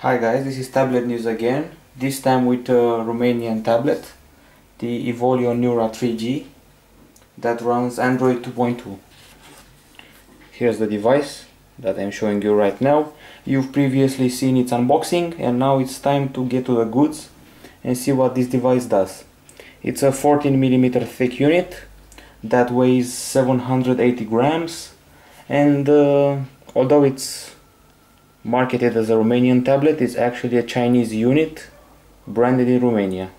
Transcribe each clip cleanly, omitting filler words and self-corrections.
Hi guys, this is Tablet News again, this time with a Romanian tablet, the Evolio Neura 3G that runs Android 2.2. Here's the device that I'm showing you right now. You've previously seen its unboxing and now it's time to get to the goods and see what this device does. It's a 14mm thick unit that weighs 780 grams and although it's marketed as a Romanian tablet, it's actually a Chinese unit branded in Romania.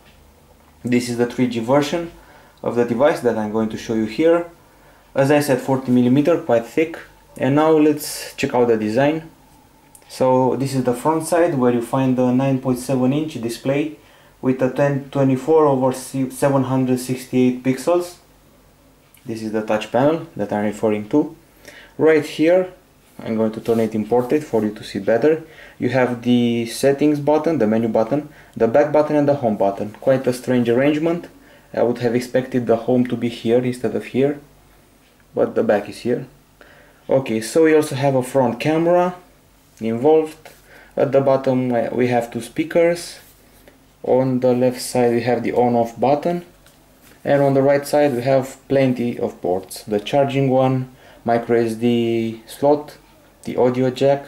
This is the 3G version of the device that I'm going to show you here. As I said, 40mm, quite thick. And now let's check out the design. So this is the front side where you find the 9.7-inch display with a 1024/768 pixels. This is the touch panel that I'm referring to. Right here, I'm going to turn it in portrait for you to see better. You have the settings button, the menu button, the back button and the home button. Quite a strange arrangement. I would have expected the home to be here instead of here, but the back is here. Okay, so we also have a front camera involved. At the bottom we have two speakers. On the left side we have the on-off button, and on the right side we have plenty of ports. The charging one, micro SD slot, the audio jack,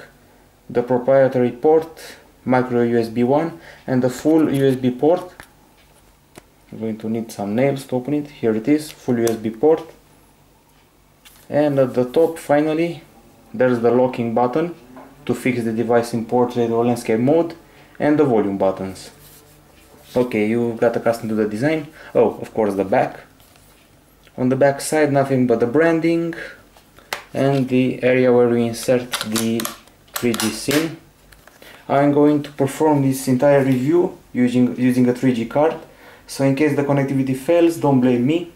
the proprietary port, micro USB 1, and the full USB port. I'm going to need some nails to open it. Here it is, full USB port. And at the top, finally, there's the locking button to fix the device in portrait or landscape mode, and the volume buttons. Okay, you got accustomed to the design. Oh, of course, the back. On the back side, nothing but the branding and the area where we insert the 3G SIM. I'm going to perform this entire review using a 3G card, so in case the connectivity fails, don't blame me.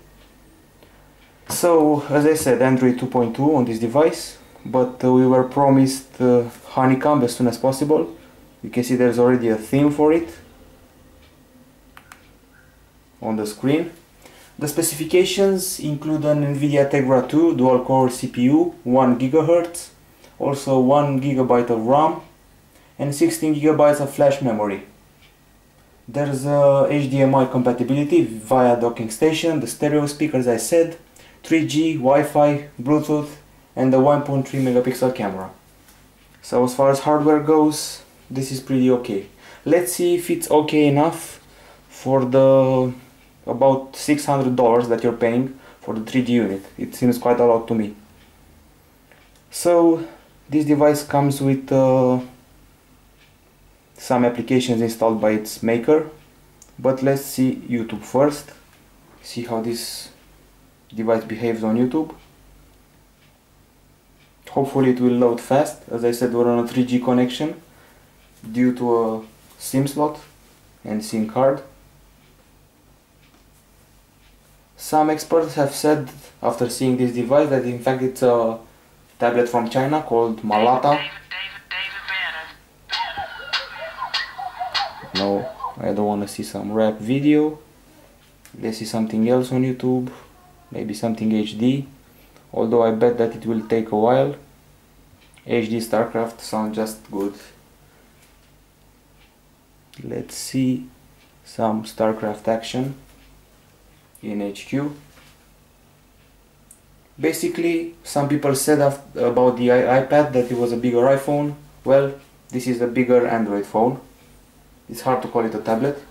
So, as I said, Android 2.2 on this device, but we were promised Honeycomb as soon as possible. You can see there's already a theme for it on the screen. The specifications include an NVIDIA Tegra 2 dual-core CPU, 1 GHz, also 1 GB of RAM, and 16 GB of flash memory. There's HDMI compatibility via docking station, the stereo speakers I said, 3G, Wi-Fi, Bluetooth, and the 1.3 megapixel camera. So as far as hardware goes, this is pretty okay. Let's see if it's okay enough for the about $600 that you're paying for the 3G unit. It seems quite a lot to me. So this device comes with some applications installed by its maker, but let's see YouTube first, see how this device behaves on YouTube. Hopefully it will load fast. As I said, we're on a 3G connection due to a SIM slot and SIM card. Some experts have said after seeing this device that in fact it's a tablet from China called Malata. No, I don't want to see some rap video. Let's see something else on YouTube, maybe something HD, although I bet that it will take a while. HD StarCraft sounds just good. Let's see some StarCraft action in HQ. Basically, some people said about the iPad that it was a bigger iPhone. Well, this is a bigger Android phone. It's hard to call it a tablet.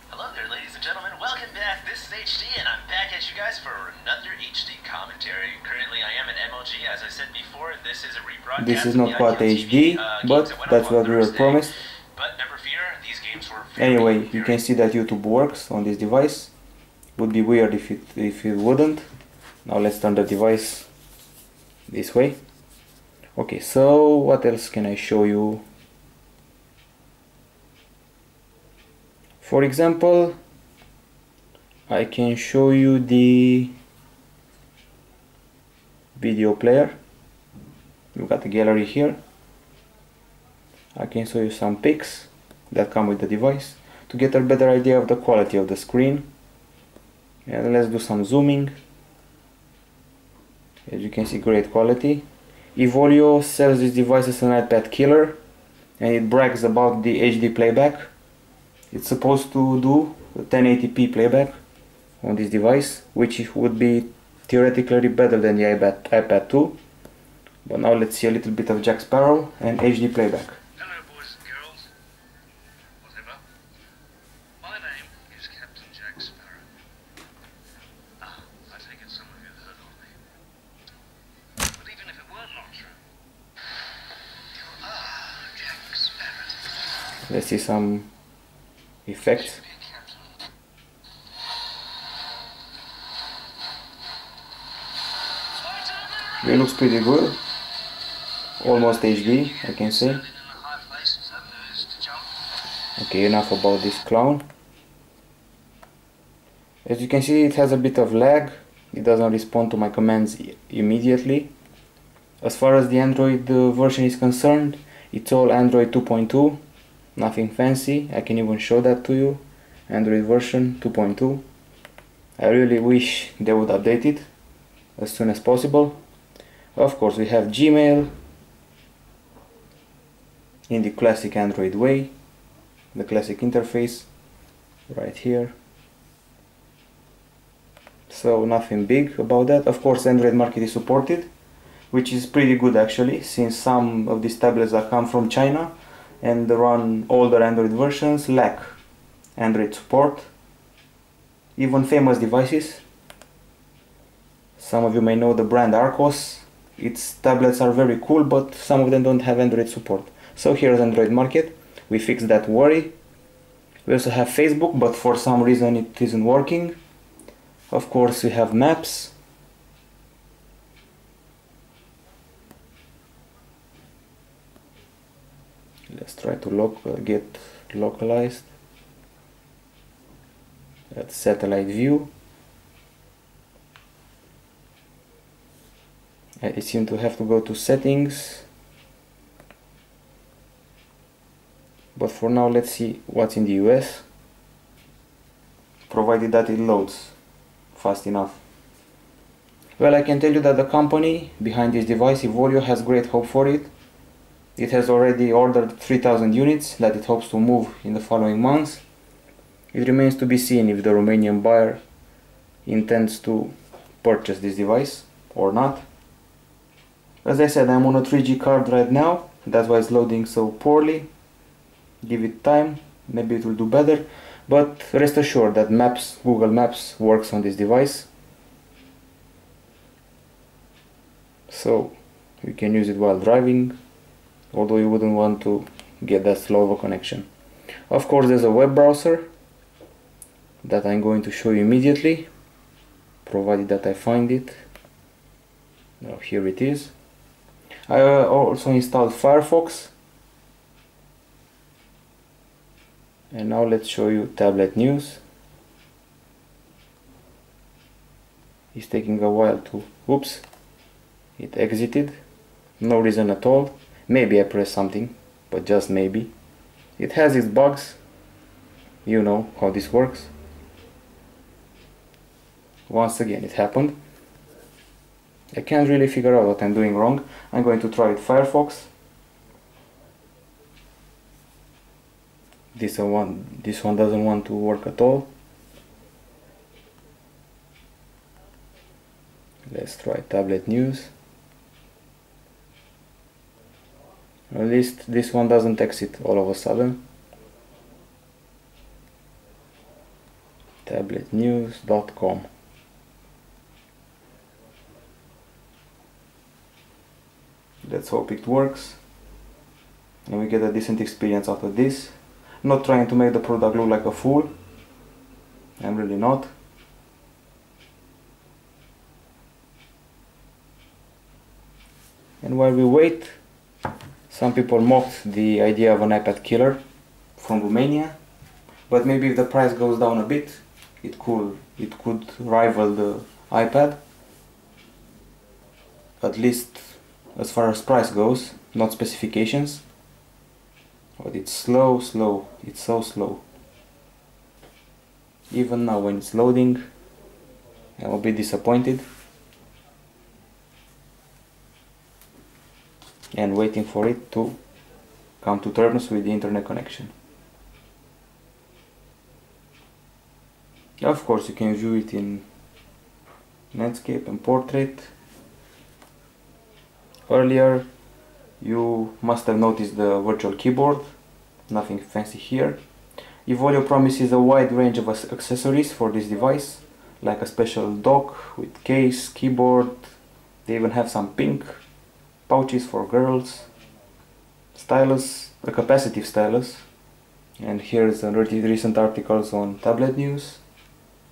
Hello there, ladies and gentlemen. Welcome back. This is HD, and I'm back at you guys for another HD commentary. Currently, I am at MLG. As I said before, this is a rebroadcast. This is not quite HD, but that's what we were promised. But never fear, these games were anyway, you can see that YouTube works on this device. Would be weird if it wouldn't. Now let's turn the device this way. Okay, so what else can I show you? For example, I can show you the video player. You've got the gallery here. I can show you some pics that come with the device to get a better idea of the quality of the screen. And let's do some zooming. As you can see, great quality. Evolio sells this device as an iPad killer. and it brags about the HD playback. It's supposed to do 1080p playback on this device, which would be theoretically better than the iPad 2. But now let's see a little bit of Jack Sparrow and HD playback. Hello, boys and girls. Whatever. My name is Captain Jack Sparrow. Ah, I take it some of you have heard of me. But even if it were not true, you are Jack Sparrow. Let's see some effects. It looks pretty good. Almost HD, I can say. Okay, enough about this clown. As you can see, it has a bit of lag. It doesn't respond to my commands immediately. As far as the Android version is concerned, it's all Android 2.2. Nothing fancy. I can even show that to you. Android version 2.2. I really wish they would update it as soon as possible. Of course, we have Gmail in the classic Android way, the classic interface right here. So nothing big about that. Of course, Android Market is supported, which is pretty good actually, since some of these tablets that come from China and run older Android versions lack Android support. Even famous devices. Some of you may know the brand Arcos. Its tablets are very cool, but some of them don't have Android support. So here's Android Market. We fixed that worry. We also have Facebook, but for some reason it isn't working. Of course, we have Maps. Let's try to get localized. That's satellite view. I seem to have to go to settings. But for now, let's see what's in the US, provided that it loads fast enough. Well, I can tell you that the company behind this device, Evolio, has great hope for it. It has already ordered 3,000 units that it hopes to move in the following months. It remains to be seen if the Romanian buyer intends to purchase this device or not. As I said, I'm on a 3G card right now, that's why it's loading so poorly. Give it time, maybe it will do better, but rest assured that Maps, Google Maps works on this device, so you can use it while driving, although you wouldn't want to get that slow of a connection. Of course, there's a web browser that I'm going to show you immediately, provided that I find it. Now here it is. I also installed Firefox. And now let's show you Tablet News. It's taking a while to, oops, it exited. No reason at all. Maybe I pressed something, but just maybe. It has its bugs. You know how this works. Once again, it happened. I can't really figure out what I'm doing wrong. I'm going to try with Firefox. This one doesn't want to work at all. Let's try Tablet News. At least this one doesn't exit all of a sudden. Tablet-News.com. Let's hope it works and we get a decent experience out of this. Not trying to make the product look like a fool. I'm really not. And while we wait, some people mocked the idea of an iPad killer from Romania, but maybe if the price goes down a bit, it could rival the iPad, at least as far as price goes, not specifications. But it's slow, it's so slow. Even now when it's loading, I will be disappointed. And waiting for it to come to terms with the internet connection. Of course, you can view it in landscape and portrait. Earlier you must have noticed the virtual keyboard, nothing fancy here. Evolio promises a wide range of accessories for this device, like a special dock with case, keyboard. They even have some pink pouches for girls, stylus, a capacitive stylus, and here's a recent articles on Tablet News.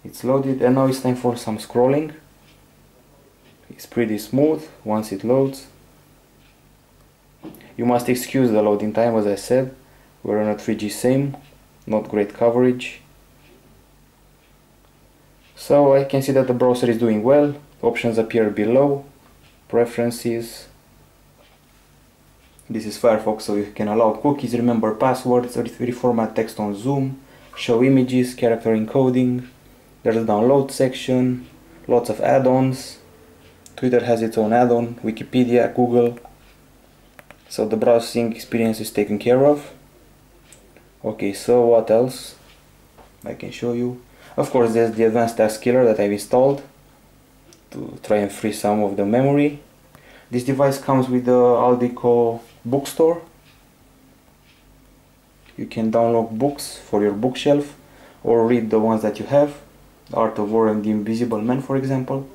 It's loaded, and now it's time for some scrolling. It's pretty smooth once it loads. You must excuse the loading time, as I said. We're on a 3G SIM, not great coverage. So I can see that the browser is doing well. Options appear below. Preferences. This is Firefox, so you can allow cookies, remember passwords, reformat text on zoom, show images, character encoding. There's a download section, lots of add-ons. Twitter has its own add-on, Wikipedia, Google. So the browsing experience is taken care of. Okay, so what else I can show you? Of course, there's the advanced task killer that I've installed to try and free some of the memory. This device comes with the Aldico bookstore. You can download books for your bookshelf or read the ones that you have. The Art of War and the Invisible Man, for example.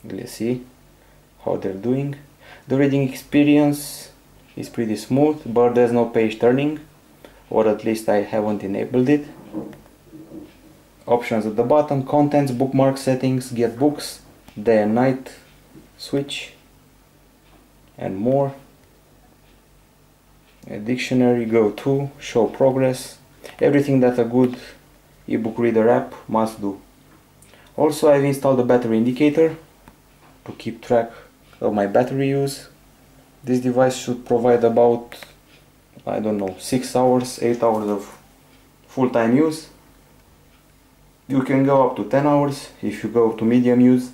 Let's see how they're doing. The reading experience is pretty smooth, but there's no page turning, or at least I haven't enabled it. Options at the bottom: contents, bookmark settings, get books, day and night switch, and more. A dictionary, go to, show progress, everything that a good ebook reader app must do. Also, I've installed a battery indicator to keep track of my battery use. This device should provide about, I don't know, 6 hours, 8 hours of full-time use. You can go up to 10 hours if you go to medium use.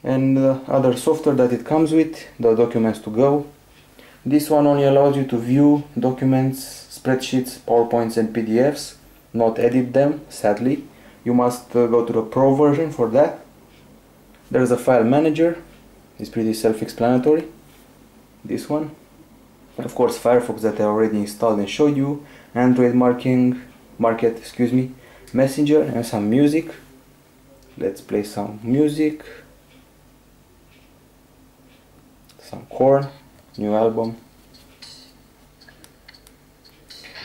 And other software that it comes with, the documents to go. This one only allows you to view documents, spreadsheets, PowerPoints and PDFs, not edit them, sadly. You must go to the Pro version for that. There's a file manager, it's pretty self-explanatory, this one. Of course, Firefox that I already installed and showed you, Android Market, Messenger, and some music. Let's play some music. Some Korn, new album.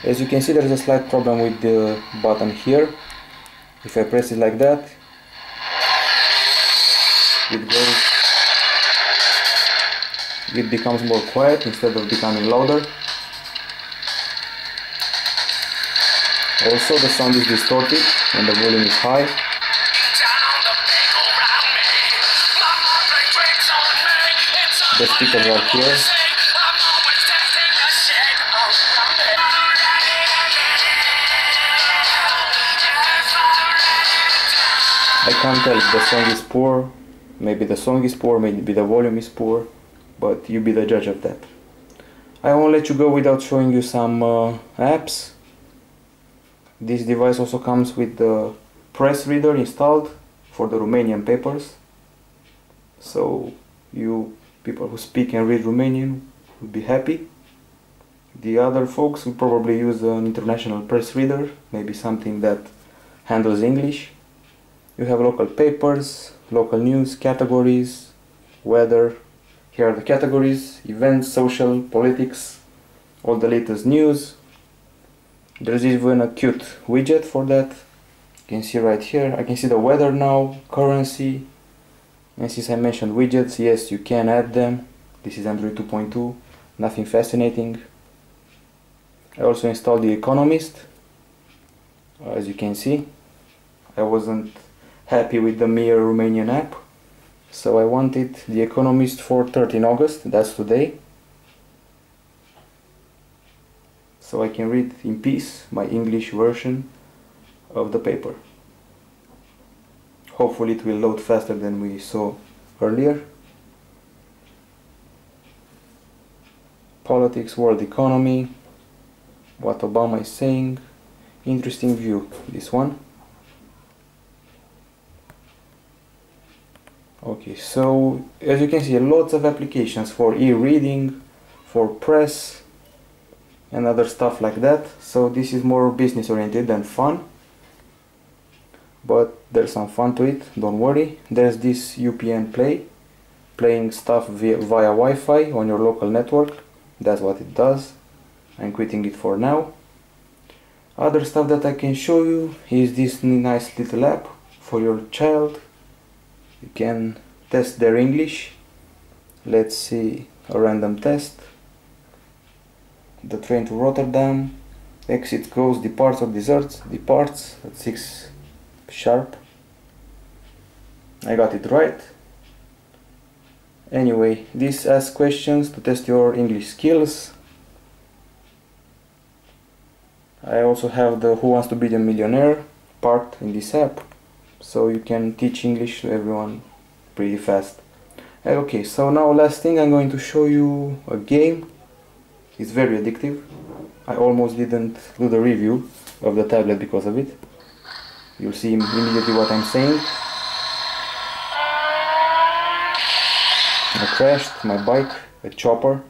As you can see, there's a slight problem with the button here. If I press it like that, it becomes more quiet instead of becoming louder. Also, the sound is distorted when the volume is high. The speakers are here. I can't tell if the song is poor. Maybe the song is poor, maybe the volume is poor, but you be the judge of that. I won't let you go without showing you some apps. This device also comes with the press reader installed for the Romanian papers. So you people who speak and read Romanian will be happy. The other folks will probably use an international press reader, maybe something that handles English. You have local papers, local news, categories, weather. Here are the categories: events, social, politics, all the latest news. There's even a cute widget for that. You can see right here. I can see the weather now, currency. And since I mentioned widgets, yes, you can add them. This is Android 2.2, nothing fascinating. I also installed The Economist. As you can see, I wasn't happy with the mere Romanian app, so I wanted The Economist for 13 August, that's today. So I can read in peace my English version of the paper. Hopefully it will load faster than we saw earlier. politics, world economy, what Obama is saying. Interesting view, this one. Okay, so as you can see, lots of applications for e-reading, for press and other stuff like that. So this is more business oriented than fun, but there's some fun to it, don't worry. There's this UPN Play, playing stuff via Wi-Fi on your local network. That's what it does. I'm quitting it for now. Other stuff that I can show you is this nice little app for your child. You can test their English. Let's see a random test. The train to Rotterdam. Exit goes, departs or deserts. Departs at 6 sharp. I got it right. Anyway, this asks questions to test your English skills. I also have the Who Wants to Be a Millionaire part in this app, so you can teach English to everyone pretty fast. Okay, so now last thing, I'm going to show you a game. It's very addictive. I almost didn't do the review of the tablet because of it. You'll see immediately what I'm saying. I crashed my bike, a chopper.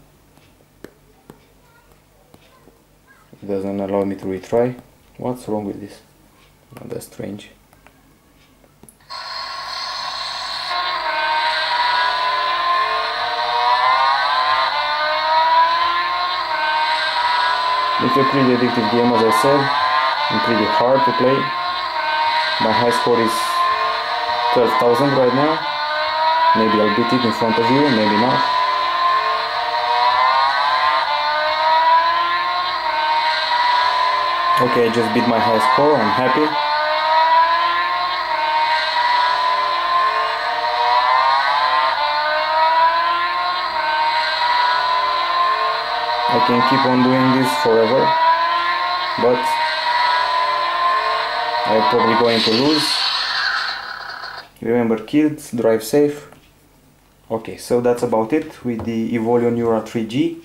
It doesn't allow me to retry. What's wrong with this? Oh, that's strange. It's a pretty addictive game, as I said, and pretty hard to play. My high score is 12,000 right now. Maybe I'll beat it in front of you, maybe not. Okay, I just beat my high score, I'm happy. I can keep on doing this forever, but I'm probably going to lose. Remember, kids, drive safe. Okay, so that's about it with the Evolio Neura 3G.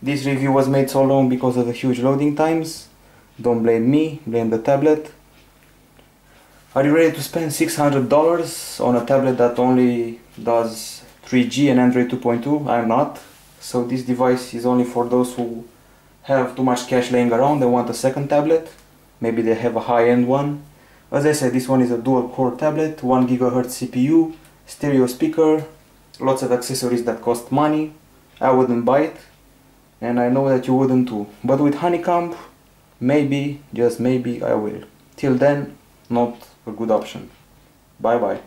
This review was made so long because of the huge loading times. Don't blame me, blame the tablet. Are you ready to spend $600 on a tablet that only does 3G and Android 2.2? I'm not. So this device is only for those who have too much cash laying around and want a second tablet. Maybe they have a high-end one. As I said, this one is a dual-core tablet, 1 GHz CPU, stereo speaker, lots of accessories that cost money. I wouldn't buy it, and I know that you wouldn't too. But with Honeycomb, maybe, just maybe, I will. Till then, not a good option. Bye bye.